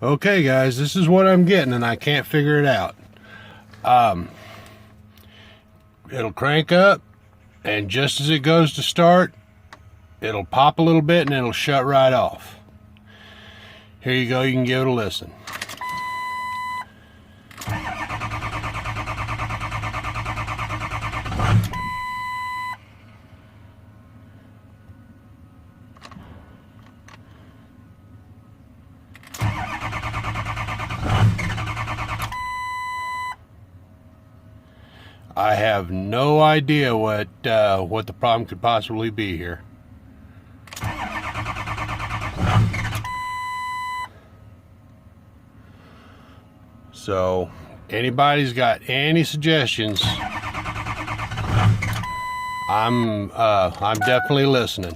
Okay guys, this is what I'm getting and I can't figure it out. It'll crank up, and just as it goes to start, it'll pop a little bit and it'll shut right off. Here you go, you can give it a listen. I have no idea what the problem could possibly be here. So, anybody's got any suggestions? I'm definitely listening.